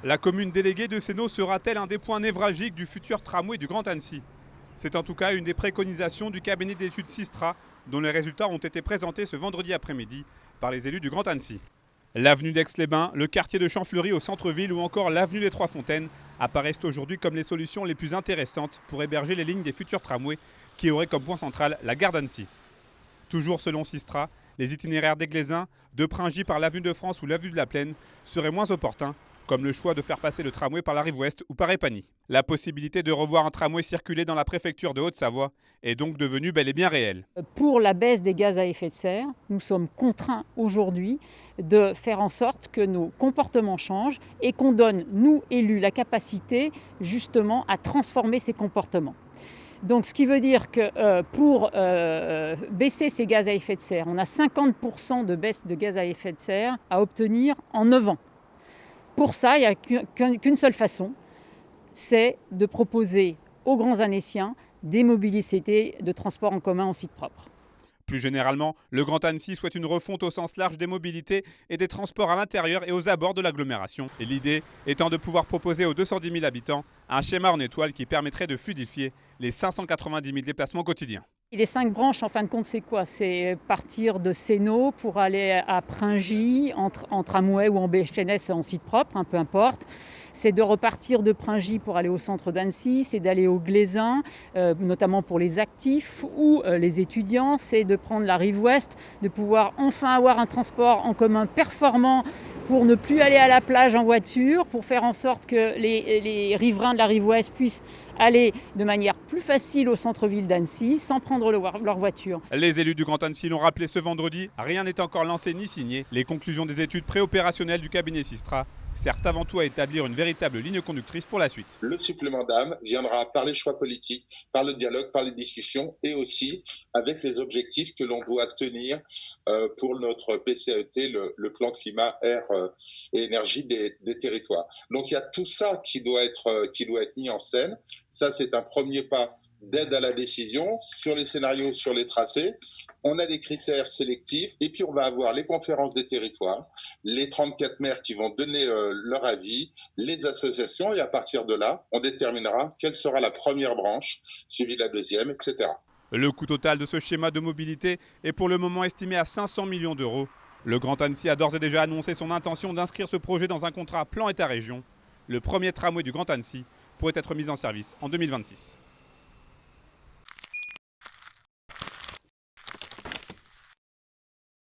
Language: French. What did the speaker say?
La commune déléguée de Sénaux sera-t-elle un des points névralgiques du futur tramway du Grand Annecy? C'est en tout cas une des préconisations du cabinet d'études Sistra, dont les résultats ont été présentés ce vendredi après-midi par les élus du Grand Annecy. L'avenue d'Aix-les-Bains, le quartier de Champfleury au centre-ville ou encore l'avenue des Trois Fontaines apparaissent aujourd'hui comme les solutions les plus intéressantes pour héberger les lignes des futurs tramways qui auraient comme point central la gare d'Annecy. Toujours selon Sistra, les itinéraires d'Églésin, de Pringy par l'avenue de France ou l'avenue de la Plaine seraient moins opportuns, comme le choix de faire passer le tramway par la rive ouest ou par Épagny. La possibilité de revoir un tramway circuler dans la préfecture de Haute-Savoie est donc devenue bel et bien réelle. Pour la baisse des gaz à effet de serre, nous sommes contraints aujourd'hui de faire en sorte que nos comportements changent et qu'on donne, nous élus, la capacité justement à transformer ces comportements. Donc, ce qui veut dire que pour baisser ces gaz à effet de serre, on a 50% de baisse de gaz à effet de serre à obtenir en 9 ans. Pour ça, il n'y a qu'une seule façon, c'est de proposer aux grands Annéciens des mobilités de transport en commun en site propre. Plus généralement, le Grand Annecy souhaite une refonte au sens large des mobilités et des transports à l'intérieur et aux abords de l'agglomération. Et l'idée étant de pouvoir proposer aux 210 000 habitants un schéma en étoile qui permettrait de fluidifier les 590 000 déplacements quotidiens. Et les 5 branches, en fin de compte, c'est quoi? C'est partir de Sénaux pour aller à Pringy, en tramway ou en BHNS en site propre, peu importe. C'est de repartir de Pringy pour aller au centre d'Annecy, c'est d'aller au Glésin, notamment pour les actifs ou les étudiants. C'est de prendre la rive ouest, de pouvoir enfin avoir un transport en commun performant pour ne plus aller à la plage en voiture, pour faire en sorte que les riverains de la rive ouest puissent aller de manière plus facile au centre-ville d'Annecy sans prendre leur voiture. Les élus du Grand Annecy l'ont rappelé ce vendredi, rien n'est encore lancé ni signé. Les conclusions des études préopérationnelles du cabinet Sistra servent avant tout à établir une véritable ligne conductrice pour la suite. Le supplément d'âme viendra par les choix politiques, par le dialogue, par les discussions et aussi avec les objectifs que l'on doit tenir pour notre PCAET, le plan climat, air et énergie des territoires. Donc il y a tout ça qui doit être mis en scène. Ça, c'est un premier pas d'aide à la décision sur les scénarios, sur les tracés. On a des critères sélectifs et puis on va avoir les conférences des territoires, les 34 maires qui vont donner leur avis, les associations et à partir de là, on déterminera quelle sera la première branche, suivie de la deuxième, etc. Le coût total de ce schéma de mobilité est pour le moment estimé à 500 millions d'euros. Le Grand Annecy a d'ores et déjà annoncé son intention d'inscrire ce projet dans un contrat plan État-région. Le premier tramway du Grand Annecy pourrait être mis en service en 2026.